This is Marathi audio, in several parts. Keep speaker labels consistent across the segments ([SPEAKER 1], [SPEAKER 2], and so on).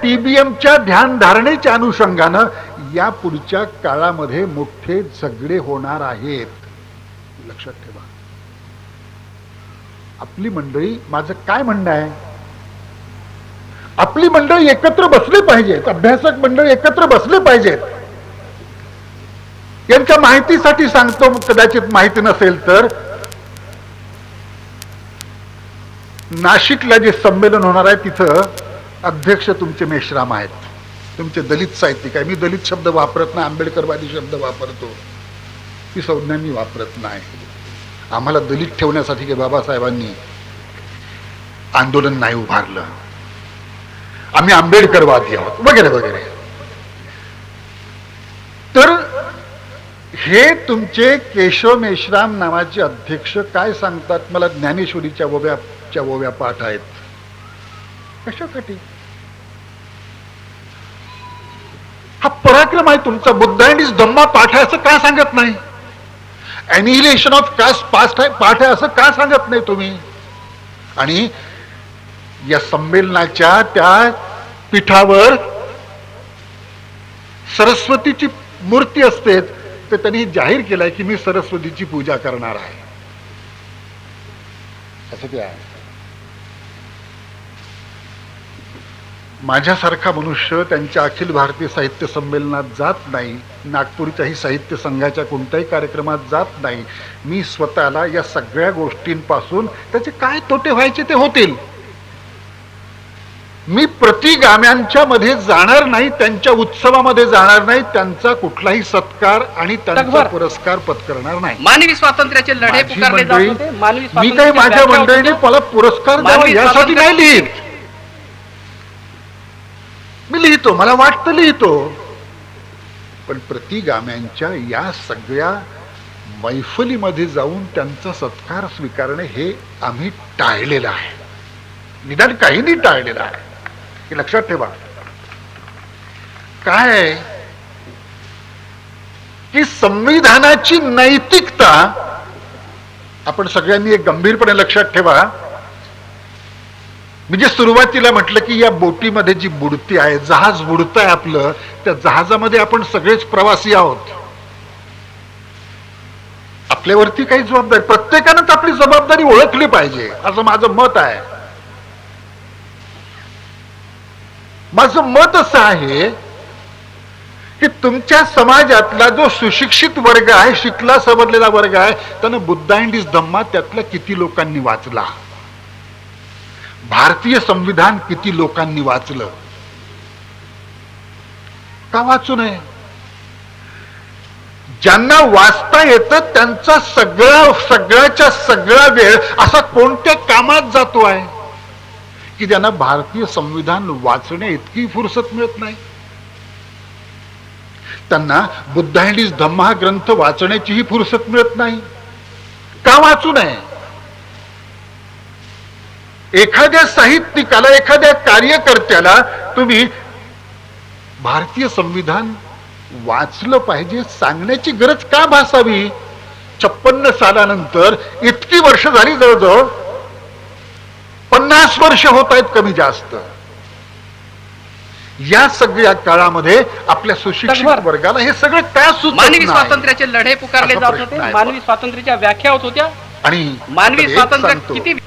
[SPEAKER 1] टीबीएमच्या ध्यानधारणेच्या अनुषंगानं या पुढच्या काळामध्ये मोठे झगडे होणार आहेत, लक्षात ठेवा. आपली मंडळी, माझं काय म्हणणं आहे, आपली मंडळी एकत्र बसली पाहिजेत, अभ्यासक मंडळी एकत्र बसले पाहिजेत. यांच्या माहितीसाठी सांगतो, कदाचित माहिती नसेल तर, नाशिकला जे संमेलन होणार आहे तिथं अध्यक्ष तुमचे मेश्राम आहेत, तुमचे दलित साहित्यिक आहे. मी दलित शब्द वापरत नाही, आंबेडकरवादी शब्द वापरतो, ती संज्ञा मी वापरत नाही. आम्हाला दलित ठेवण्यासाठी बाबासाहेबांनी आंदोलन नाही उभारलं, आम्ही आंबेडकरवादी आहोत वगैरे वगैरे. तर हे तुमचे केशव मेश्राम नावाचे अध्यक्ष काय सांगतात, मला ज्ञानेश्वरीच्या ओव्या पाठ आहेत. कशासाठी हा पराक्रम आहे तुमचा, बुद्ध अँड इज धम्मा पाठ आहे असं का सांगत नाही? एनिहिलेशन ऑफ कास्ट पास्ट आहे पाठ आहे असं का सांगत नाही तुम्ही? आणि या संमेलनाच्या त्या पीठावर सरस्वतीची मूर्ती असते, तर त्यांनी जाहीर केलाय की मी सरस्वतीची पूजा करणार आहे. असं ते आहे. माझ्यासारखा मनुष्य त्यांच्या अखिल भारतीय साहित्य संमेलनात जात नाही, नागपूरच्याही साहित्य संघाच्या कोणत्याही कार्यक्रमात जात नाही. मी स्वतःला या सगळ्या गोष्टींपासून त्याचे काय तोटे व्हायचे ते होतील. मी प्रतिगाम्यांच्या मध्ये जाणार नाही, त्यांच्या उत्सवामध्ये जाणार नाही, त्यांचा कुठलाही सत्कार आणि त्यांचा पुरस्कार पत्करणार नाही.
[SPEAKER 2] मानवी स्वातंत्र्याचे लढे पुकारले जात होते.
[SPEAKER 1] मी काही माझ्या मंडळीने मला पुरस्कार द्यावा यासाठी नाही लिहित. मी लिहितो, मला वाटतं लिहितो, पण प्रतिगाम्यांच्या या सगळ्या मैफलीमध्ये जाऊन त्यांचा सत्कार स्वीकारणे हे आम्ही टाळलेलं आहे, निदान काहींनी टाळलेलं आहे. हे लक्षात ठेवा. काय की संविधानाची नैतिकता आपण सगळ्यांनी एक गंभीरपणे लक्षात ठेवा. मी जे सुरुवातीला म्हटलं की या बोटीमध्ये जी बुडती आहे, जहाज बुडत आहे आपलं, त्या जहाजामध्ये आपण सगळेच प्रवासी आहोत. आपल्यावरती काही जबाबदारी, प्रत्येकानंच आपली जबाबदारी ओळखली पाहिजे असं माझं मत आहे. माझं मत असं आहे की तुमच्या समाजातला जो सुशिक्षित वर्ग आहे, शिकला समजलेला वर्ग आहे, त्यानं बुद्ध अँड इज धम्मा त्यातल्या किती लोकांनी वाचला, भारतीय संविधान किती लोकांनी वाचलं, का वाचू नये? ज्यांना वाचता येतं त्यांचा सगळ्याच्या सगळा वेळ असा कोणत्या कामात जातो आहे की ज्यांना भारतीय संविधान वाचणे इतकी फुरसत मिळत नाही. त्यांना बुद्ध अँड इज धम्मा हा ग्रंथ वाचण्याचीही फुरसत मिळत नाही. का वाचू नये? एखाद्या साहित्यिकाला, एखाद्या कार्यकर्त्याला तुम्ही भारतीय संविधान वाचलं पाहिजे सांगण्याची गरज का भासावी? 56 सालानंतर इतकी वर्ष झाली, जवळजवळ 50 वर्ष होत आहेत कमी जास्त. या सगळ्या काळामध्ये आपल्या सुशिक्षित वर्गाला हे सगळं काय सुचत नाही?
[SPEAKER 2] मानवी स्वातंत्र्याचे लढे पुकारले जात होते, मानवी स्वातंत्र्याच्या व्याख्या होत होत्या,
[SPEAKER 1] आणि
[SPEAKER 2] मानवी स्वातंत्र्य किती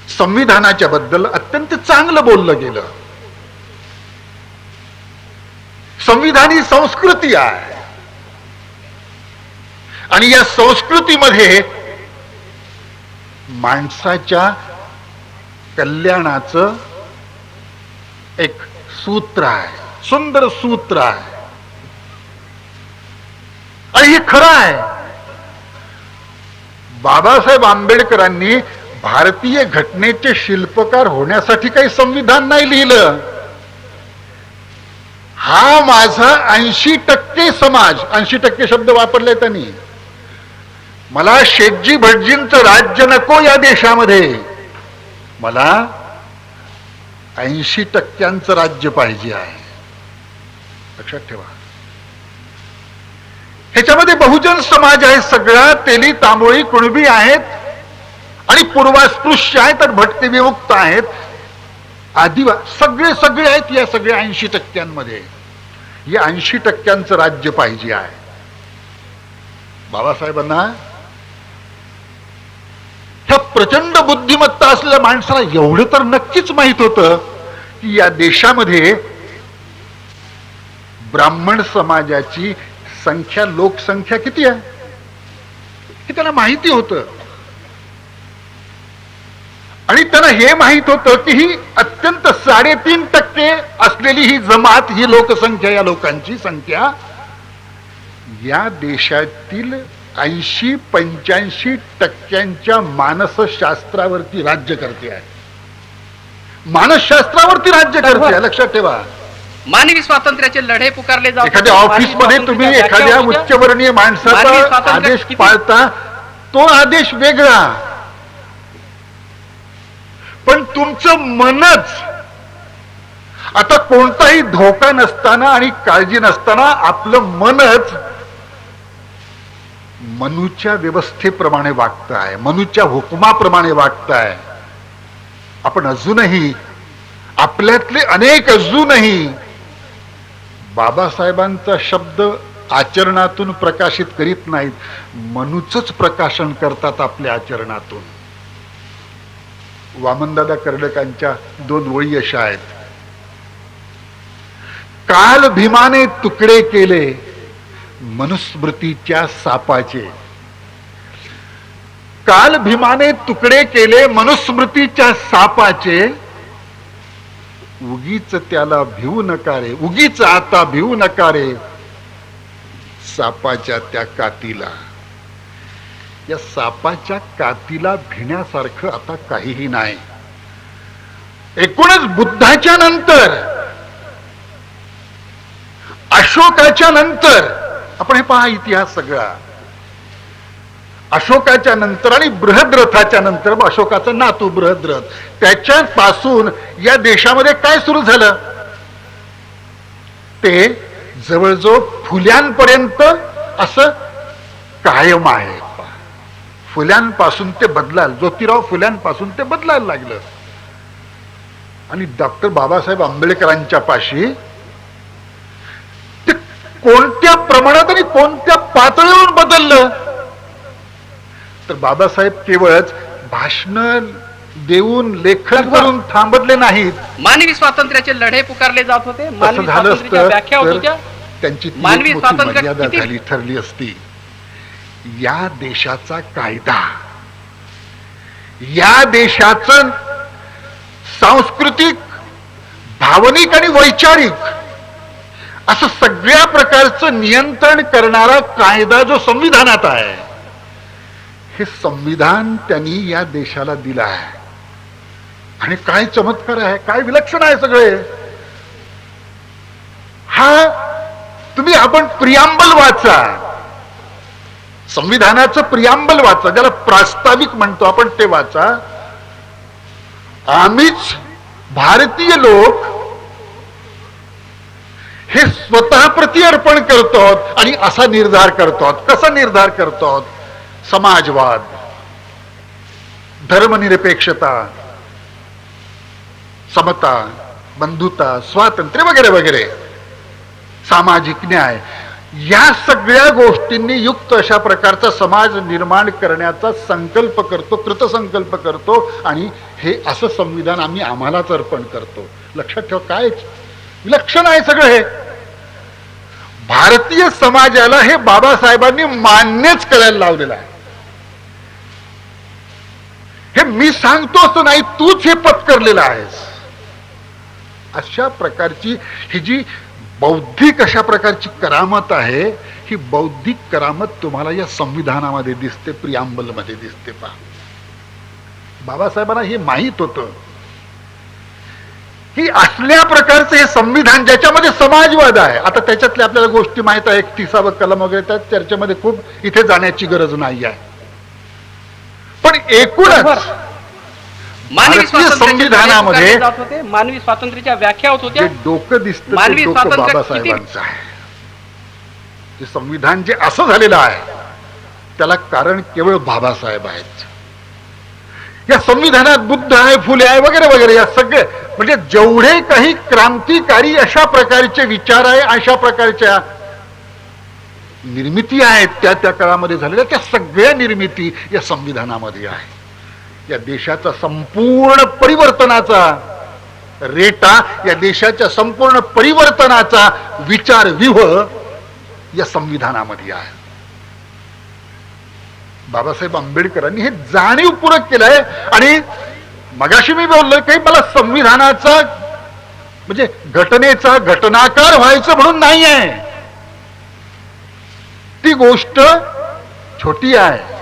[SPEAKER 1] संविधानाच्या बद्दल अत्यंत चांगलं बोललं गेलं. संविधान ही संस्कृती आहे आणि या संस्कृतीमध्ये माणसाच्या कल्याणाचं एक सूत्र आहे, सुंदर सूत्र आहे. आणि हे खरं आहे. बाबासाहेब आंबेडकरांनी भारतीय घटनेचे शिल्पकार होण्यासाठी काही संविधान नाही लिहिलं. हा माझा 80% समाज, 80% शब्द वापरले त्यांनी, मला शेटजी भटजींचं राज्य नको या देशामध्ये, मला 80% राज्य पाहिजे आहे. लक्षात ठेवा. ह्याच्यामध्ये बहुजन समाज आहे सगळा, तेली तांबोळी कुणबी आहेत आणि पूर्वास्पृश्य आहेत आणि भटके विमुक्त आहेत. सगळे सगळे आहेत या सगळ्या 80%. या 80% राज्य पाहिजे आहे. बाबासाहेबांना ह्या प्रचंड बुद्धिमत्ता असलेल्या माणसाला एवढं तर नक्कीच माहित होतं की या देशामध्ये ब्राह्मण समाजाची लोकसंख्या किती आहे हे त्यांना माहिती होतं. आणि त्यांना हे माहित होतं की ही अत्यंत 3.5% असलेली ही जमात, ही लोकसंख्या, या लोकांची संख्या या देशातील 80-85% मानसशास्त्रावरती राज्य करते आहे. मानसशास्त्रावरती राज्य करते आहे, लक्षात ठेवा.
[SPEAKER 2] मानवी स्वातंत्र्याचे लढे पुकारले जात.
[SPEAKER 1] एखाद्या ऑफिसमध्ये तुम्ही एखाद्या उच्चवर्णीय माणसाचा आदेश पाळता, तो आदेश वेगळा, पण तुमचं मनच आता कोणताही धोका नसताना आणि काळजी नसताना आपलं मनच मनूच्या व्यवस्थेप्रमाणे वागत आहे, मनूच्या हुकुमाप्रमाणे वागत आहे. आपण अजूनही आपल्यातले अनेक अजूनही बाबासाहेबांचा शब्द आचरणातून प्रकाशित करीत नाहीत, मनूचंच प्रकाशन करतात आपल्या आचरणातून. वामनदादा कर्डकांच्या 2 ओळी अशा आहेत. काल भीमाने तुकडे केले मनुस्मृतीच्या सापाचे. काल भीमाने तुकडे केले मनुस्मृतीच्या सापाचे, उगीच त्याला भिवू नका रे, उगीच आता भिवू नका रे सापाच्या त्या कातीला. या सापाच्या कातीला भिण्यासारखं आता काहीही नाही. एकूणच बुद्धाच्या नंतर, अशोकाच्या नंतर, आपण हे पहा इतिहास सगळा, अशोकाच्या नंतर आणि बृहद्रथाच्या नंतर, अशोकाचा नातू बृहद्रथ, त्याच्यापासून या देशामध्ये काय सुरू झालं, ते जवळजवळ फुल्यांपर्यंत असं कायम आहे. फुल्यांपासून ते बदलायला, ज्योतिराव फुल्यांपासून ते बदलायला लागलं. आणि डॉक्टर बाबासाहेब आंबेडकरांच्या पाशी ते कोणत्या प्रमाणात आणि कोणत्या पातळीवर बदललं, तर बाबासाहेब केवळच भाषण देऊन, लेखन करून थांबले नाहीत.
[SPEAKER 2] मानवी स्वातंत्र्याचे लढे पुकारले जात होते, मानवी स्वातंत्र्याच्या व्याख्या होत होत्या,
[SPEAKER 1] त्यांची
[SPEAKER 2] मानवी स्वातंत्र्य
[SPEAKER 1] मर्यादा
[SPEAKER 2] किती
[SPEAKER 1] ठरली असती. या देशाचा कायदा, या देशाचं सांस्कृतिक, भावनिक आणि वैचारिक असं सगळ्या प्रकारचं नियंत्रण करणारा कायदा जो संविधानात आहे, हे संविधान त्यांनी या देशाला दिलं आहे. आणि काय चमत्कार आहे, काय विलक्षण आहे सगळे. तुम्ही आपण प्रियांबल वाचा, संविधानाचं प्रियांबल वाचा, ज्याला प्रास्ताविक म्हणतो आपण, ते वाचा. आम्हीच भारतीय लोक हे स्वतः प्रति अर्पण करतो आणि असा निर्धार करतो. कसा निर्धार करतो? समाजवाद, धर्मनिरपेक्षता, समता, बंधुता, स्वातंत्र्य वगैरे वगैरे, सामाजिक न्याय, या सगळ्या गोष्टींनी युक्त अशा प्रकारचा समाज निर्माण करण्याचा संकल्प करतो, कृतसंकल्प करतो. आणि हे असं संविधान आम्ही आम्हालाच अर्पण करतो. लक्षात ठेवा, काय विलक्षण आहे सगळं हे. भारतीय समाजाला हे बाबासाहेबांनी मान्यच करायला लावलेलं आहे. हे मी सांगतो असं नाही, तूच हे पत्करलेलं आहेस. अशा प्रकारची ही जी बौद्धिक अशा प्रकारची करामत आहे, ही बौद्धिक करामत तुम्हाला या संविधानामध्ये दिसते, प्रियांबल मध्ये दिसते. पहा, बाबासाहेबांना हे माहित होतं की असल्या प्रकारचं हे संविधान ज्याच्यामध्ये समाजवाद आहे. आता त्याच्यातल्या आपल्याला गोष्टी माहित आहे, 31वा कलम वगैरे, त्या चर्चेमध्ये खूप इथे जाण्याची गरज नाही आहे. पण एकूणच
[SPEAKER 2] मानवी
[SPEAKER 1] संविधानामध्ये
[SPEAKER 2] मानवी स्वातंत्र्याच्या व्याख्या होत होत्या.
[SPEAKER 1] डोकं दिसतं ते डोकं बाबासाहेबांचं आहे. जे संविधान जे असं झालेलं आहे, त्याला कारण केवळ बाबासाहेब आहेत. या संविधानात बुद्ध आहे, फुले आहे, वगैरे वगैरे, या सगळे म्हणजे जेवढे काही क्रांतिकारी अशा प्रकारचे विचार आहे, अशा प्रकारच्या निर्मिती आहेत त्या त्या काळामध्ये झालेल्या, त्या सगळ्या निर्मिती या संविधानामध्ये आहे. या देशाचा संपूर्ण परिवर्तनाचा रेटा, या देशाच्या संपूर्ण परिवर्तनाचा विचार व्यूह या संविधानामध्ये आहे. बाबासाहेब आंबेडकरांनी हे जाणीवपूर्वक केलंय. आणि मगाशी मी बोललो की मला संविधानाचा म्हणजे घटनेचा घटनाकार व्हायचं म्हणून नाही आहे. ती गोष्ट छोटी आहे.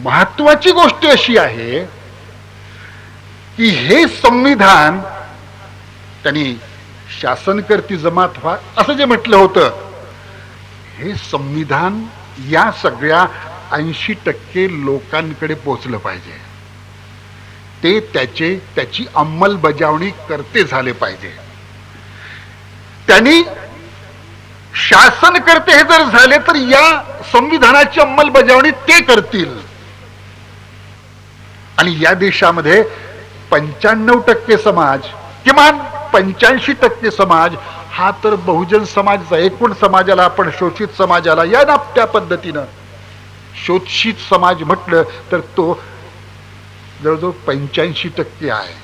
[SPEAKER 1] महत्वाची गोष्ट अशी आहे की हे संविधान त्यांनी शासनकर्ती जमात व्हा असं जे म्हटलं होतं, हे संविधान या सगळ्या 80% लोकांकडे पोहोचलं पाहिजे. ते त्याची अंमलबजावणी करते झाले पाहिजे. त्यांनी शासनकर्ते हे जर झाले तर या संविधानाची अंमलबजावणी ते करतील. आणि या देशामध्ये 95% समाज, किमान 85% समाज हा तर बहुजन समाजाचा, एकूण समाजाला आपण शोषित समाजाला या ना त्या पद्धतीनं शोषित समाज म्हटलं तर तो जवळजवळ 85% आहे.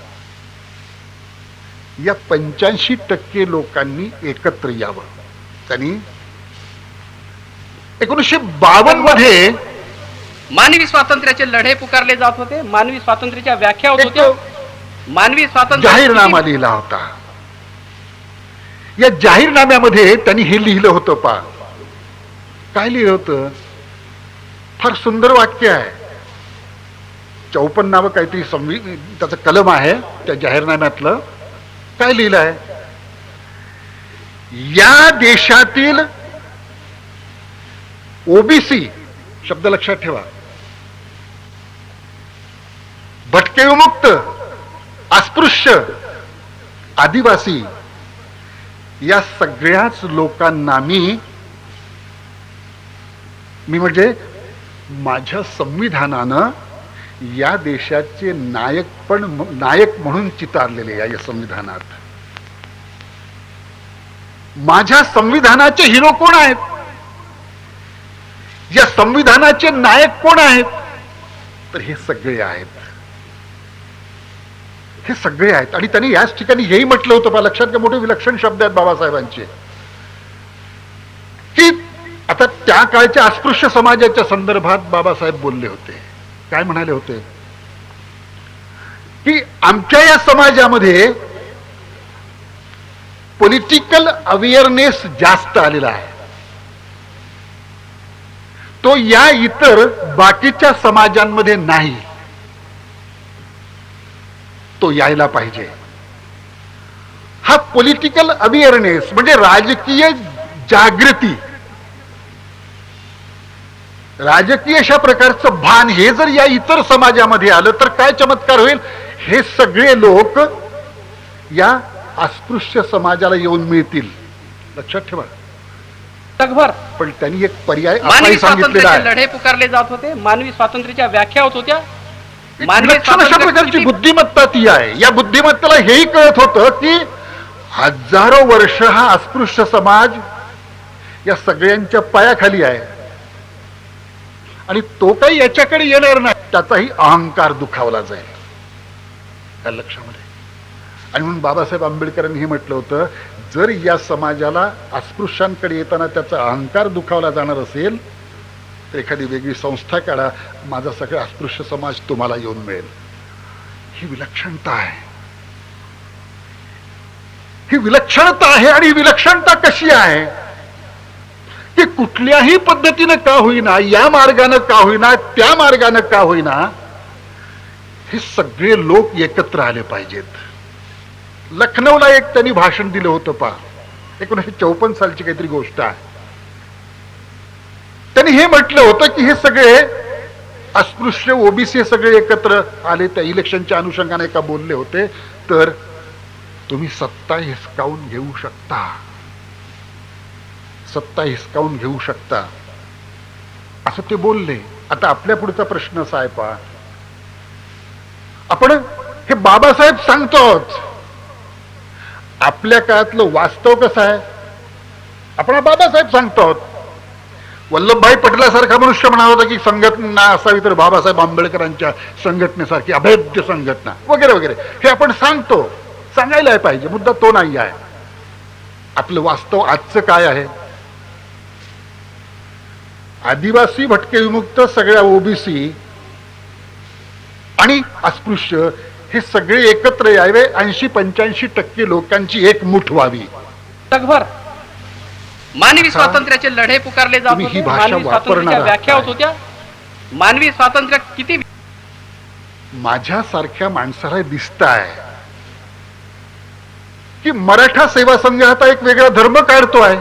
[SPEAKER 1] या 85% लोकांनी एकत्र यावं. त्यांनी 1952 मध्ये
[SPEAKER 2] मानवी स्वातंत्र्याचे लढे पुकारले जात होते, मानवी स्वातंत्र्याच्या व्याख्या होत होत्या, मानवी स्वातंत्र्य
[SPEAKER 1] जाहीरनामा लिहिला होता. या जाहीरनाम्यामध्ये त्यांनी हे लिहिलं होतं. काय लिहिलं होतं? फार सुंदर वाक्य आहे. 54 काहीतरी त्याचं कलम आहे त्या जाहीरनाम्यातलं. काय लिहिलं आहे? या देशातील ओबीसी, शब्द लक्षात ठेवा, भटके विमुक्त, अस्पृश्य, आदिवासी या सगळ्याच लोकांना मी म्हणजे माझ्या संविधानानं या देशाचे नायक म्हणून चितारलेले या संविधानात. माझ्या संविधानाचे हिरो कोण आहेत? या संविधानाचे नायक कोण आहेत? तर हे सगळे आहेत. हे सगळे आहेत. आणि त्यांनी याच ठिकाणी हेही म्हटलं होतं, लक्षात घ्या, मोठे विलक्षण शब्द आहेत बाबासाहेबांचे, की आता त्या काळच्या अस्पृश्य समाजाच्या संदर्भात बाबासाहेब बोलले होते. काय म्हणाले होते? की आमच्या या समाजामध्ये पॉलिटिकल अवेअरनेस जास्त आलेला आहे. तो या इतर बाकीच्या समाजांमध्ये नाही. तो यायला पाहिजे. हा पॉलिटिकल अवेअरनेस म्हणजे राजकीय जागृती, राजकीय अशा प्रकारचं भान हे जर या इतर समाजामध्ये आलं तर काय चमत्कार होईल? हे सगळे लोक या अस्पृश्य समाजाला येऊन मिळतील. लक्षात ठेवा.
[SPEAKER 2] जगभर
[SPEAKER 1] पण त्यांनी एक पर्याय
[SPEAKER 2] मानवी
[SPEAKER 1] सांगितलेला आहे.
[SPEAKER 2] लढे पुकारले जात होते, मानवी स्वातंत्र्याच्या व्याख्या होत होत्या.
[SPEAKER 1] अशा प्रकारची बुद्धिमत्ता ती आहे. या बुद्धिमत्तेला हेही कळत होतं की हजारो वर्ष हा अस्पृश्य समाज या सगळ्यांच्या पायाखाली आहे आणि तो काही याच्याकडे येणार नाही. त्याचाही अहंकार दुखावला जाईल त्या लक्षामध्ये. आणि म्हणून बाबासाहेब आंबेडकरांनी हे म्हटलं होतं, जर या समाजाला अस्पृश्यांकडे येताना त्याचा अहंकार दुखावला जाणार असेल तर एखादी वेगळी संस्था काढा, माझा सगळा अस्पृश्य समाज तुम्हाला येऊन मिळेल. ही विलक्षणता आहे. ही विलक्षणता आहे. आणि विलक्षणता कशी आहे की कुठल्याही पद्धतीनं का होईना, या मार्गानं का होईना, त्या मार्गानं का होईना, हे सगळे लोक एकत्र आले पाहिजेत. लखनौला एक त्यांनी भाषण दिलं होतं 1954 सालची काहीतरी गोष्ट आहे. त्यांनी हे म्हटलं होतं की हे सगळे अस्पृश्य ओबीसी सगळे एकत्र आले. त्या इलेक्शनच्या अनुषंगाने एका बोलले होते, तर तुम्ही सत्ता हिसकावून घेऊ शकता, सत्ता हिसकावून घेऊ शकता असं ते बोलले. आता आपल्या पुढचा प्रश्न असा आहे, आपण हे बाबासाहेब सांगतोच. आपल्या काळातलं वास्तव कसं आहे आपण बाबासाहेब सांगतो. वल्लभभाई पटेलासारखा मनुष्य म्हणाला होता की संघटना असावी तर बाबासाहेब आंबेडकरांच्या संघटनेसारखी अभेद्य संघटना वगैरे वगैरे हे आपण सांगतो. सांगायला पाहिजे, मुद्दा तो नाही आहे. आपलं वास्तव आजचं काय आहे? आदिवासी, भटके विमुक्त, सगळ्या ओबीसी आणि अस्पृश्य हे सगळे एकत्र यावे, 80-85% लोकांची एक मुठ व्हावी.
[SPEAKER 2] जगभर मानवी स्वातंत्र्याचे लढे पुकारले जात
[SPEAKER 1] तुम्ही ही
[SPEAKER 2] होते,
[SPEAKER 1] भाषा
[SPEAKER 2] मानवी स्वातंत्र्याच्या
[SPEAKER 1] वापरणार
[SPEAKER 2] व्याख्या होत होत्या. मानवी स्वातंत्र्य किती
[SPEAKER 1] माझ्यासारख्या माणसाला दिसत आहे की मराठा सेवा संघ आता एक वेगळा धर्म काढतोय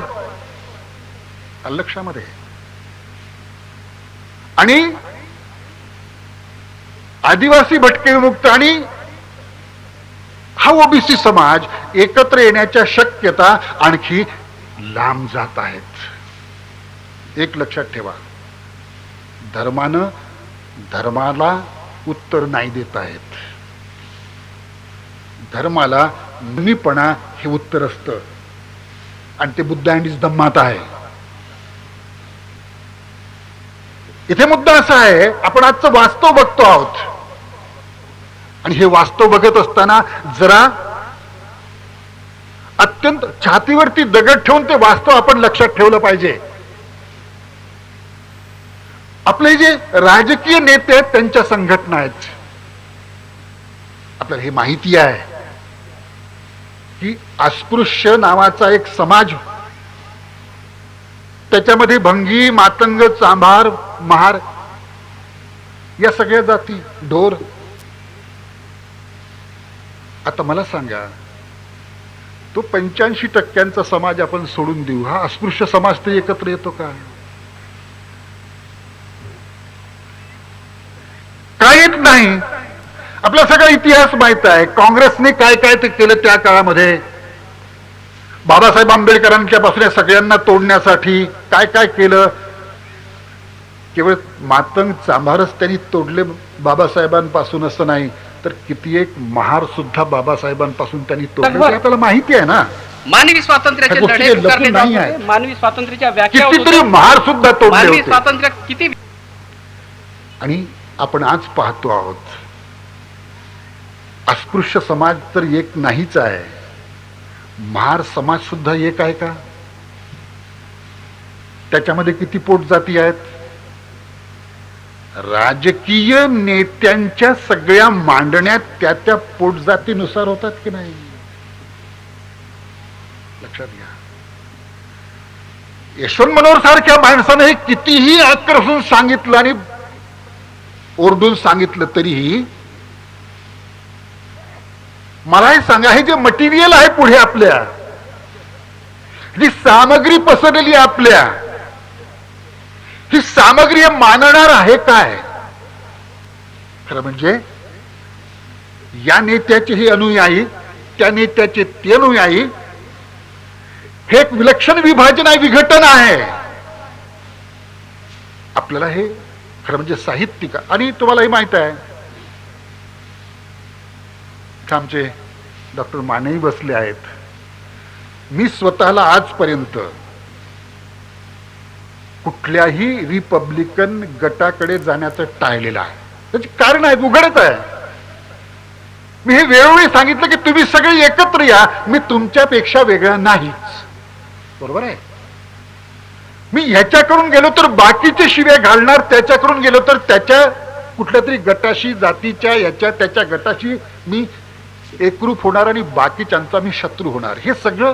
[SPEAKER 1] लक्षामध्ये. आणि आदिवासी, भटके विमुक्त आणि हा ओबीसी समाज एकत्र येण्याच्या शक्यता आणखी लांब जात आहेत. एक लक्षात ठेवा, धर्माला उत्तर नाही देत आहेत. धर्माला मीपणा हे उत्तर असतं आणि ते बुद्ध अँड इज धम्मात आहे. इथे मुद्दा असा आहे, आपण आजचं वास्तव बघतो आहोत आणि हे वास्तव बघत असताना जरा अत्यंत छातीवरती दगड ठेवून ते वास्तव आपण लक्षात ठेवलं पाहिजे. आपले जे राजकीय नेते आहेत त्यांच्या संघटना आहेत. आपल्याला हे माहिती आहे की अस्पृश्य नावाचा एक समाज, त्याच्यामध्ये भंगी, मातंग, चांभार, महार या सगळ्या जाती, ढोर. आता मला सांगा, तो 85% समाज आपण सोडून देऊ, हा अस्पृश्य समाज ते एकत्र येतो का? काय येत नाही. आपला सगळा इतिहास माहित आहे. काँग्रेसने काय काय ते केलं त्या काळामध्ये. बाबासाहेब आंबेडकरांच्या पासून सगळ्यांना तोडण्यासाठी काय काय केलं. केवळ मातंग, चांभारच त्यांनी तोडले बाबासाहेबांपासून असं नाही, तर किती एक महार सुद्धा बाबासाहेबांपासून त्यांनी तोडले. आपल्याला माहिती आहे ना.
[SPEAKER 2] मानवी स्वातंत्र्याचे लढे पुकारले जात होते, मानवी स्वातंत्र्याच्या व्याख्या होत
[SPEAKER 1] कितीतरी
[SPEAKER 2] होत्या.
[SPEAKER 1] महार सुद्धा तोडले
[SPEAKER 2] मानवी
[SPEAKER 1] होते.
[SPEAKER 2] स्वातंत्र्य किती
[SPEAKER 1] आणि आपण आज पाहतो आहोत, अस्पृश्य समाज तर एक नाहीच आहे, महार समाज सुद्धा एक आहे का? त्याच्यामध्ये किती पोट जाती आहेत? राजकीय नेत्यांच्या सगळ्या मांडण्यात त्या त्या पोटजातीनुसार होतात की नाही? लक्षात घ्या. यशवंत मनोहर सारख्या माणसाने कितीही आकर्षून सांगितलं आणि ओरडून सांगितलं तरीही मला हे सांगा, हे जे मटेरियल आहे पुढे आपल्या, जी सामग्री पसरलेली आपल्या, ही सामग्री मानणार आहे काय? खरं म्हणजे या नेत्याचे हे अनुयायी, त्या नेत्याचे ते अनुयायी, हे एक विलक्षण विभाजन आहे, विघटन आहे. आपल्याला हे खरं म्हणजे साहित्यिक. आणि तुम्हाला हे माहित आहे, आमचे डॉक्टर मानेही बसले आहेत. मी स्वतःला आजपर्यंत कुठल्याही रिपब्लिकन गटाकडे जाण्याचं टाळलेलं आहे. त्याचे कारण आहे, उघडच आहे. मी हे वेळोवेळी सांगितलं की तुम्ही सगळे एकत्र या, मी तुमच्यापेक्षा वेगळा नाहीच. बरोबर आहे. मी ह्याच्याकडून गेलो तर बाकीचे शिव्या घालणार, त्याच्याकडून गेलो तर त्याच्या कुठल्या तरी गटाशी, जातीच्या याच्या त्याच्या गटाशी मी एकरूप होणार आणि बाकीच्यांचा मी शत्रू होणार. हे सगळं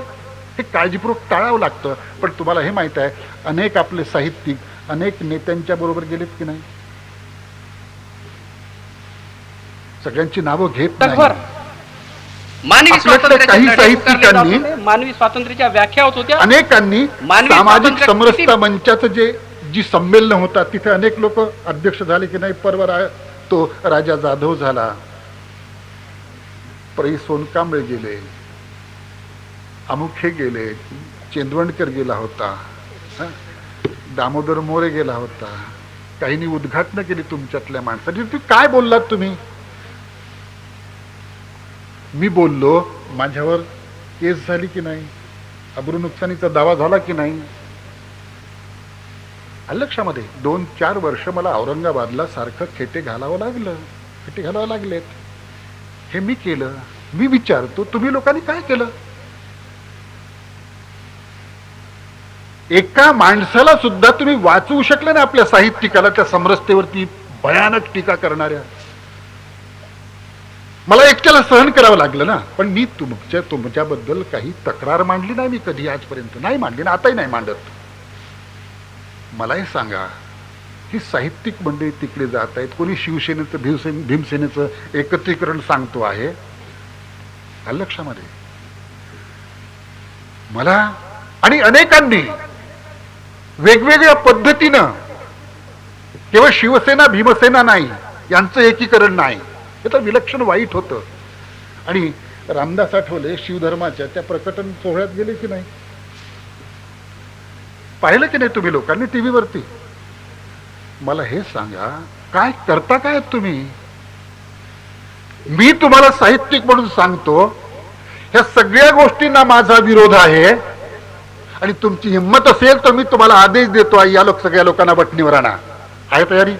[SPEAKER 1] हे काळजीपूर्वक टाळावं लागतं. पण तुम्हाला हे माहित आहे, अनेक आपले साहित्यिक अनेक नेत्यांच्या बरोबर गेलेत की नाही? सगळ्यांची नावं घेत नाही.
[SPEAKER 2] मानवी स्वातंत्र्याचे
[SPEAKER 1] काही
[SPEAKER 2] लढे पुकारले जात
[SPEAKER 1] साहित्यिकांनी,
[SPEAKER 2] होते, मानवी स्वातंत्र्याच्या व्याख्या होत होत्या.
[SPEAKER 1] अनेकांनी
[SPEAKER 2] मानवी
[SPEAKER 1] सामाजिक
[SPEAKER 2] स्वातंत्र्य
[SPEAKER 1] समरसता
[SPEAKER 2] किती-
[SPEAKER 1] मंचाचं जी संमेलन होता तिथे अनेक लोक अध्यक्ष झाले की नाही? परवा तो राजा जाधव झाला, पै सोनकांबळे गेले, अमुक हे गेले, चेंदवणकर गेला होता, दामोदर मोरे गेला होता. काहींनी उद्घाटन केली तुमच्यातल्या माणसाची. तुम्ही काय बोललात? तुम्ही मी बोललो, माझ्यावर केस झाली की नाही, अब्रू नुकसानीचा दावा झाला की नाही? लक्षामध्ये 2-4 वर्ष मला औरंगाबादला सारखं खेटे घालावं लागलेत. हे मी केलं. मी विचारतो, तुम्ही लोकांनी काय केलं? एका माणसाला सुद्धा तुम्ही वाचवू शकले ना आपल्या साहित्यिकाला, त्या समरसतेवरती भयानक टीका करणाऱ्या. मला एकट्याला सहन करावं लागलं ना. पण मी तुमच्याबद्दल काही तक्रार मांडली नाही, मी कधी आजपर्यंत नाही मांडली ना, आताही नाही मांडत. मला हे सांगा, ही साहित्यिक मंडळी तिकडे जात आहेत, कोणी शिवसेनेचं भीमसेनेचं एकत्रीकरण सांगतो आहे. लक्षामध्ये मला आणि अनेकांनी वेगवेगळ्या पद्धतीनं, केवळ शिवसेना भीमसेना नाही, यांचं एकीकरण नाही, हे तर विलक्षण वाईट होतं. आणि रामदास आठवले शिवधर्माच्या त्या प्रकटन सोहळ्यात गेले की नाही, पाहिलं की नाही तुम्ही लोकांनी टीव्हीवरती? मला हे सांगा, काय करता काय तुम्ही? मी तुम्हाला साहित्यिक म्हणून सांगतो, ह्या सगळ्या गोष्टींना माझा विरोध आहे. आणि तुमची हिंमत असेल तर मी तुम्हाला आदेश देतो, या सगळ्या लोकांना बटणीवर आणा. आहे तयारी?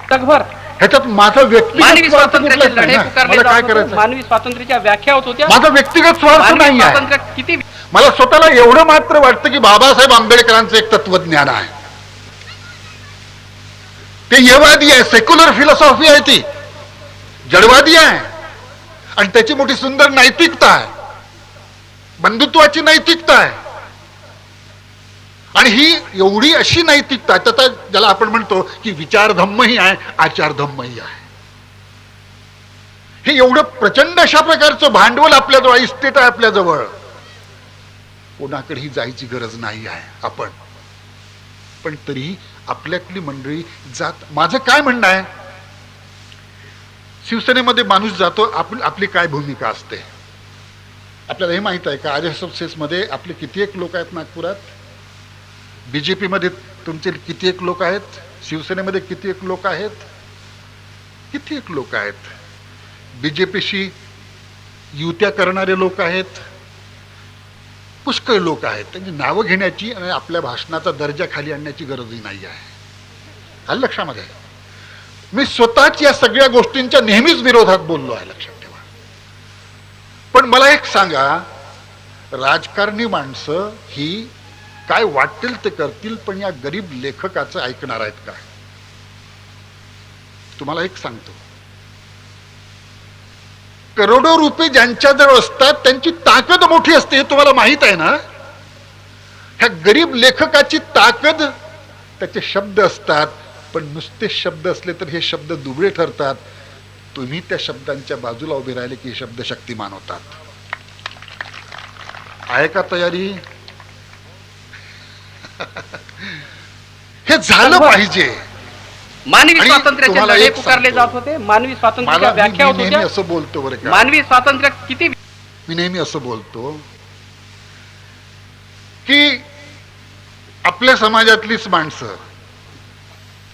[SPEAKER 2] जगभर
[SPEAKER 1] ह्याच्यात माझा व्यक्तिगत
[SPEAKER 2] मानवी
[SPEAKER 1] स्वार्थ
[SPEAKER 2] स्वातंत्र्याचे
[SPEAKER 1] कुठलाच
[SPEAKER 2] लढे
[SPEAKER 1] नाही ना.
[SPEAKER 2] पुकारले
[SPEAKER 1] मला काय
[SPEAKER 2] जात होते,
[SPEAKER 1] करायचं?
[SPEAKER 2] मानवी स्वातंत्र्याच्या व्याख्या होत होत्या.
[SPEAKER 1] माझा व्यक्तिगत स्वार्थ
[SPEAKER 2] मानवी
[SPEAKER 1] नाही आहे.
[SPEAKER 2] स्वातंत्र्य किती
[SPEAKER 1] मला स्वतःला एवढं मात्र वाटतं की बाबासाहेब आंबेडकरांचं एक तत्वज्ञान आहे, ते यवादी आहे, सेक्युलर फिलॉसॉफी आहे, ती जडवादी आहे. आणि त्याची मोठी सुंदर नैतिकता आहे, बंधुत्वाची नैतिकता आहे. आणि ही एवढी अशी नैतिकता आहे, ज्याला आपण म्हणतो की विचारधम्मही आहे, आचारधम्मही आहे. हे एवढं प्रचंड अशा प्रकारचं भांडवल आपल्याजवळ, इस्टेट आहे आपल्याजवळ, कोणाकडेही जायची गरज नाही आहे आपण. पण तरीही आपल्यातली मंडळी जात. माझं काय म्हणणं आहे, शिवसेनेमध्ये माणूस जातो, आपली काय भूमिका असते आपल्याला हे माहित आहे का? RSS मध्ये आपले कित्येक लोक आहेत नागपुरात, बीजेपी मध्ये तुमचे कित्येक लोक आहेत, शिवसेनेमध्ये कित्येक लोक आहेत, कित्येक लोक आहेत, बीजेपीशी युत्या करणारे लोक आहेत, पुष्कळ लोक आहेत. त्यांची नावं घेण्याची आणि आपल्या भाषणाचा दर्जा खाली आणण्याची गरजही नाही आहे. आलं लक्षामध्ये? मी स्वतःच या सगळ्या गोष्टींच्या नेहमीच विरोधात बोललो आहे, लक्षात ठेवा. पण मला एक सांगा, राजकारणी माणसं ही काय वाटेल ते करतील, पण या गरीब लेखकाचं ऐकणार आहेत का? तुम्हाला एक सांगतो, करोडो रुपये ज्यांच्याजवळ असतात त्यांची ताकद मोठी असते, हे तुम्हाला माहित आहे ना. ह्या गरीब लेखकाची ताकद त्याचे शब्द असतात, पण नुसते शब्द असले तर हे शब्द दुबळे ठरतात. तुम्ही त्या शब्दांच्या बाजूला उभे राहिले की हे शब्द शक्तिमान होतात. आहे का तयारी? हे झालं पाहिजे.
[SPEAKER 2] मानवी स्वातंत्र्याचे
[SPEAKER 1] तुम्हाला
[SPEAKER 2] लढे
[SPEAKER 1] एक
[SPEAKER 2] पुकारले
[SPEAKER 1] सांगतो,
[SPEAKER 2] जात होते, मानवी स्वातंत्र्याच्या व्याख्या होत
[SPEAKER 1] नेहमी
[SPEAKER 2] होत्या.
[SPEAKER 1] असं बोलतो बरं का,
[SPEAKER 2] मानवी स्वातंत्र्य किती
[SPEAKER 1] मी नेहमी असं बोलतो की आपल्या समाजातलीच माणसं,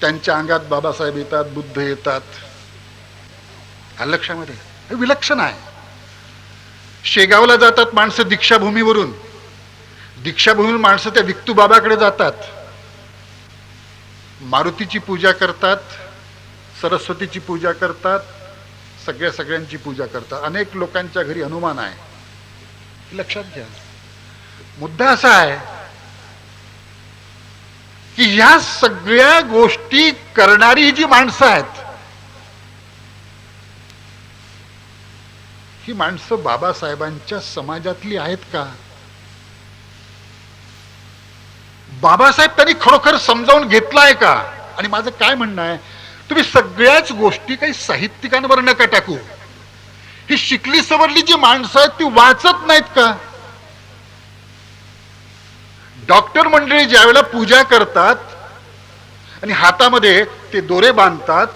[SPEAKER 1] त्यांच्या अंगात बाबासाहेब येतात, बुद्ध येतात. लक्षामध्ये हे विलक्षण आहे. शेगावला जातात माणसं दीक्षाभूमीवरून, दीक्षाभूमीवरून माणसं त्या विक्तू बाबाकडे जातात, मारुतीची पूजा करतात, सरस्वतीची पूजा करतात, सगळ्यांची पूजा करतात. अनेक लोकांच्या घरी हनुमान आहे, लक्षात घ्या. मुद्दा असा आहे की ह्या सगळ्या गोष्टी करणारी जी माणसं आहेत, ही माणसं बाबासाहेबांच्या समाजातली आहेत का? बाबासाहेब त्यांनी खरोखर समजावून घेतलाय का? आणि माझं काय म्हणणं आहे, तुम्ही सगळ्याच गोष्टी काही साहित्यिकांवर नका टाकू. ही शिकली सवरली जी माणसं आहेत ती वाचत नाहीत का? डॉक्टर मंडळी ज्यावेळेला पूजा करतात आणि हातामध्ये ते दोरे बांधतात,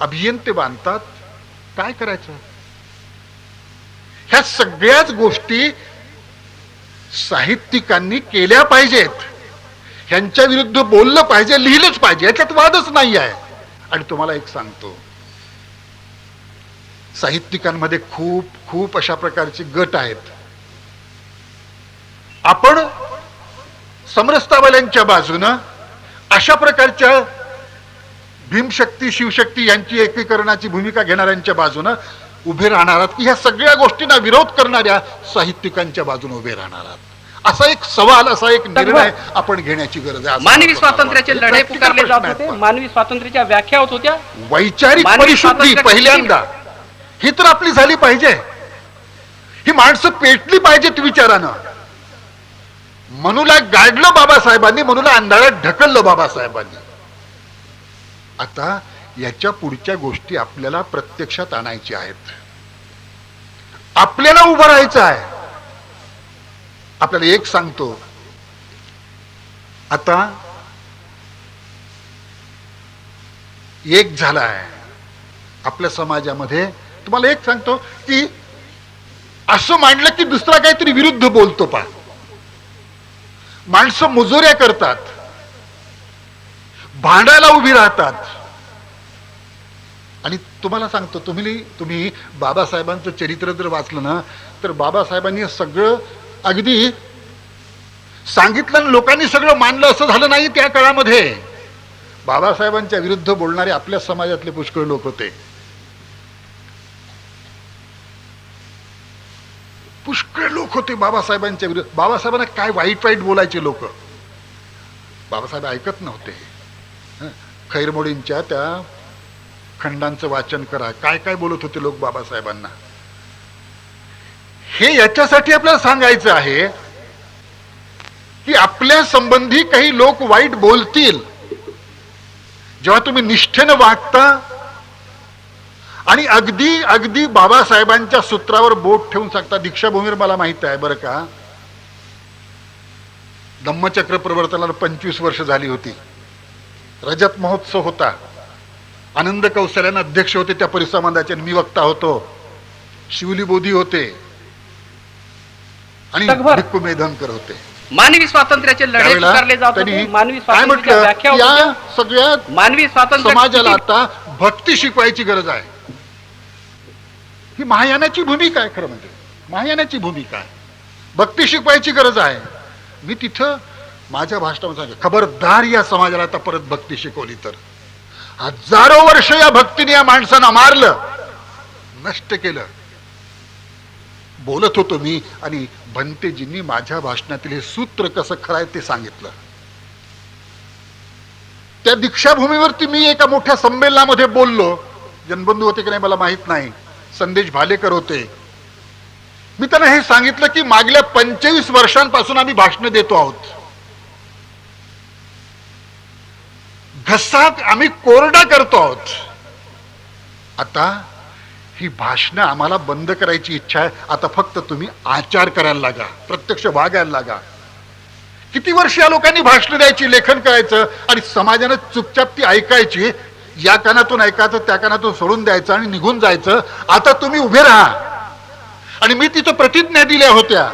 [SPEAKER 1] अभियंते बांधतात, काय करायचं? ह्या सगळ्याच गोष्टी साहित्यिकांनी केल्या पाहिजेत. ह्यांच्या विरुद्ध बोललं पाहिजे, लिहिलंच पाहिजे, याच्यात वादच नाही आहे. आणि तुम्हाला एक सांगतो, साहित्यिकांमध्ये खूप खूप अशा प्रकारचे गट आहेत. आपण समरसतावाल्यांच्या बाजूनं अशा प्रकारच्या भीमशक्ती शिवशक्ती यांची एकीकरणाची भूमिका घेणाऱ्यांच्या बाजूनं उभे राहणार आहात की ह्या सगळ्या गोष्टींना विरोध करणाऱ्या साहित्यिकांच्या बाजूने उभे राहणार आहात? असा एक सवाल, असा एक निर्णय आपण घेण्याची गरज आहे.
[SPEAKER 2] मानवी स्वातंत्र्याचे लढे पुकारले जात होते, मानवी स्वातंत्र्याच्या व्याख्या होत होत्या.
[SPEAKER 1] वैचारिक
[SPEAKER 2] मानवी
[SPEAKER 1] परिशुद्धी
[SPEAKER 2] स्वातंत्र्य
[SPEAKER 1] पहिल्यांदा ही तर आपली झाली पाहिजे. ही माणसं पेटली पाहिजेत विचारानं. मनूला गाडलं बाबासाहेबांनी, मनूला अंधारात ढकललं बाबासाहेबांनी. आता याच्या पुढच्या गोष्टी आपल्याला प्रत्यक्षात आणायच्या आहेत. आपल्याला उभं राहायचं आहे. आपल्याला एक सांगतो, आता एक झालाय आपल्या समाजामध्ये. तुम्हाला एक सांगतो की असं मांडलं की दुसरा काहीतरी विरुद्ध बोलतो. पा माणसं मुजोऱ्या करतात, भांडायला उभी राहतात. आणि तुम्हाला सांगतो, तुम्ही बाबासाहेबांचं चरित्र जर वाचलं ना, तर बाबासाहेबांनी सगळं अगदी सांगितलं आणि लोकांनी सगळं मानलं असं झालं नाही. त्या काळामध्ये बाबासाहेबांच्या विरुद्ध बोलणारे आपल्या समाजातले पुष्कळ लोक होते. पुष्कळ लोक होते बाबासाहेबांच्या विरुद्ध. बाबासाहेबांना काय वाईट वाईट बोलायचे लोक. बाबासाहेब ऐकत नव्हते. खैरमोडींच्या त्या खंडांचं वाचन करा, काय काय बोलत होते लोक बाबासाहेबांना. हे याच्यासाठी आपल्याला सांगायचं आहे की आपल्या संबंधी काही लोक वाईट बोलतील, जेव्हा तुम्ही निष्ठेनं वागता आणि अगदी अगदी बाबासाहेबांच्या सूत्रावर बोट ठेवून सांगता. दीक्षाभूमीवर मला माहित आहे बरं का, धम्मचक्र प्रवर्तनाला 25 वर्ष झाली होती. रजत महोत्सव होता. आनंद कौशल्याने अध्यक्ष होते त्या परिसंवादाचे. मी वक्ता होतो. शिवली बोधी होते आणि भिक्खू मेधनकर होते.
[SPEAKER 2] मानवी स्वातंत्र्याचे लढे पुकारले जात होते, मानवी स्वातंत्र्याच्या व्याख्या होत होत्या.
[SPEAKER 1] या सगळ्या
[SPEAKER 2] मानवी स्वातंत्र्य
[SPEAKER 1] समाजाला आता भक्ती शिकवायची गरज आहे. ही महायानाची भूमिका आहे. खरं म्हणजे महायानाची भूमिका आहे. भक्ती शिकवायची गरज आहे. मी तिथं माझ्या भाषणात सांगितलं, खबरदार या समाजाला आता परत भक्ती शिकवली तर. हजारो वर्ष या भक्तीने या माणसांना मारलं, नष्ट केलं. बोलत होतो मी आणि भंतेजींनी माझ्या भाषणातील हे सूत्र कसं खरं आहे ते सांगितलं. त्या दीक्षाभूमीवरती मी एका मोठ्या संमेलनामध्ये बोललो. जनबंधू होते की नाही मला माहित नाही, संदेश भालेकर होते. मी त्यांना हे सांगितलं की मागल्या 25 वर्षांपासून आम्ही भाषण देतो आहोत. घसा आम्ही कोरडा करतो आहोत. आता ही भाषणं आम्हाला बंद करायची इच्छा आहे. आता फक्त तुम्ही आचार करायला लागा, प्रत्यक्ष वागायला लागा. किती वर्ष या लोकांनी भाषणं द्यायची, लेखन करायचं आणि समाजानं चुपचाप ती ऐकायची. या कानातून ऐकायचं, त्या कानातून सोडून द्यायचं आणि निघून जायचं. आता तुम्ही उभे राहा. आणि मी तिथं प्रतिज्ञा दिल्या होत्या,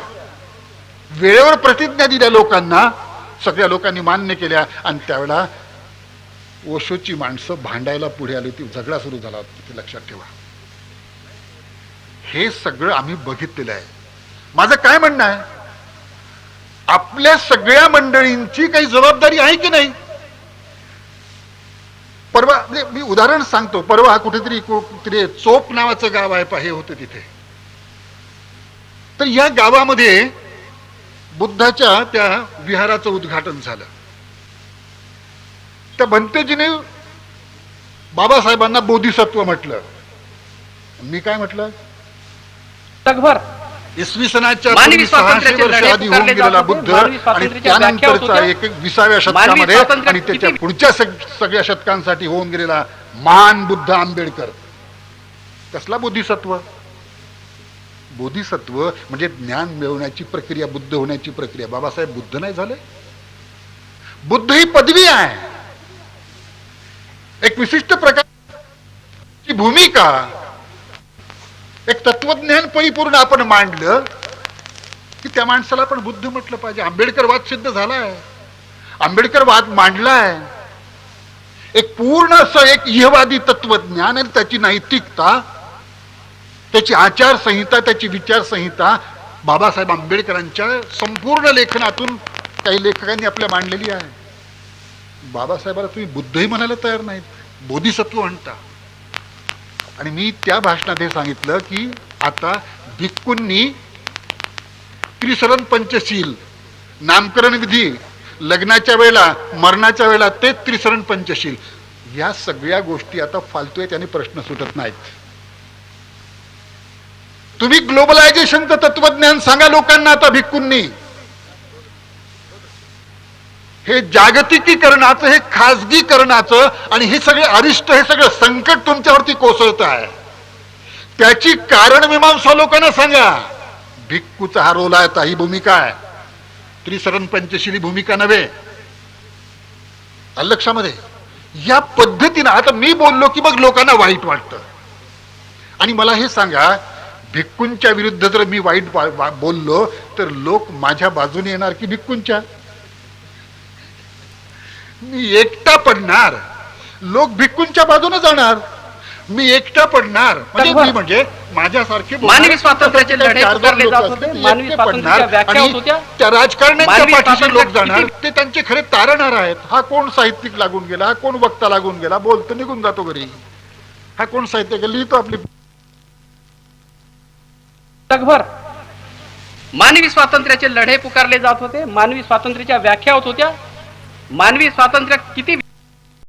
[SPEAKER 1] वेळेवर प्रतिज्ञा दिल्या लोकांना. सगळ्या लोकांनी मान्य केल्या. आणि त्यावेळेला ओशोची माणसं भांडायला पुढे आली होती. झगडा सुरू झाला होता. ते लक्षात ठेवा. हे सगळं आम्ही बघितलेलं आहे. माझं काय म्हणणं आहे, आपल्या सगळ्या मंडळींची काही जबाबदारी आहे की नाही. परवा मी उदाहरण सांगतो. परवा कुठेतरी चोप नावाचं गाव आहे, हे होतं तिथे. तर या गावामध्ये बुद्धाच्या त्या विहाराचं उद्घाटन झालं. त्या भंतेजीने बाबासाहेबांना बोधिसत्व म्हटलं. मी काय म्हटलं,
[SPEAKER 2] जगभर
[SPEAKER 1] इसवी सनाच्या
[SPEAKER 2] मानवी
[SPEAKER 1] 600 वर्ष आधी होऊन गेलेला बुद्ध आणि त्यानंतरचा 20व्या शतकामध्ये आणि त्याच्या पुढच्या सगळ्या शतकांसाठी होऊन गेलेला महान बुद्ध आंबेडकर. कसला बोधिसत्व. बोधिसत्व म्हणजे ज्ञान मिळवण्याची प्रक्रिया, बुद्ध होण्याची प्रक्रिया. बाबासाहेब बुद्ध नाही झाले. बुद्ध ही पदवी आहे, एक विशिष्ट प्रकारची भूमिका, एक तत्वज्ञान परिपूर्ण आपण मांडलं की त्या माणसाला आपण बुद्ध म्हटलं पाहिजे. आंबेडकरवाद सिद्ध झालाय, आंबेडकरवाद मांडलाय. एक पूर्ण असं एक इहवादी तत्वज्ञान आणि त्याची नैतिकता त्याची आचारसंहिता, त्याची विचारसंहिता बाबासाहेब आंबेडकरांच्या संपूर्ण लेखनातून काही लेखकांनी आपल्या मांडलेली आहे. बाबासाहेबाला तुम्ही बुद्धही म्हणायला तयार नाहीत, बोधिसत्व म्हणता. आणि मी त्या भाषणात हे सांगितलं की आता भिक्खूंनी त्रिसरण पंचशील, नामकरण विधी, लग्नाच्या वेळेला, मरणाच्या वेळेला ते त्रिसरण पंचशील, या सगळ्या गोष्टी आता फालतू आहेत आणि प्रश्न सुटत नाहीत. तुम्ही ग्लोबलायझेशनचं तत्वज्ञान सांगा लोकांना. आता भिक्खूंनी हे जागतिकीकरणाचं, हे खाजगीकरणाचं आणि हे सगळे अरिष्ट, हे सगळं संकट तुमच्यावरती कोसळत आहे, त्याची कारण मीमांसा लोकांना सांगा. भिक्खूचा हा रोल आहे, ही भूमिका आहे, त्रिसरण पंचशिली भूमिका नव्हे. आलं लक्षामध्ये? या पद्धतीनं आता मी बोललो की मग लोकांना वाईट वाटतं. आणि मला हे सांगा, भिक्खूंच्या विरुद्ध जर मी वाईट बोललो तर लोक माझ्या बाजूने येणार की भिक्खूंच्या? मी एकटा पडणार, लोक भिक्खूंच्या बाजूने जाणार. मी एकटा पडणार म्हणजे माझ्यासारखे
[SPEAKER 2] मानवी स्वातंत्र्याचे लढे पुकारले जात होते, मानवी स्वातंत्र्याच्या व्याख्या होत होत्या,
[SPEAKER 1] त्या राजकारण्यांच्या पाठीशी लोक जाणार, ते त्यांचे खरे तारणार आहेत. हा कोण साहित्यिक लागून गेला, हा कोण वक्ता लागून गेला, बोलतो निघून जातो घरी. हा कोण साहित्यिक लिहितो आपली.
[SPEAKER 2] जगभर मानवी स्वातंत्र्याचे लढे पुकारले जात होते, मानवी स्वातंत्र्याच्या व्याख्या होत होत्या. मानवी स्वातंत्र्य किती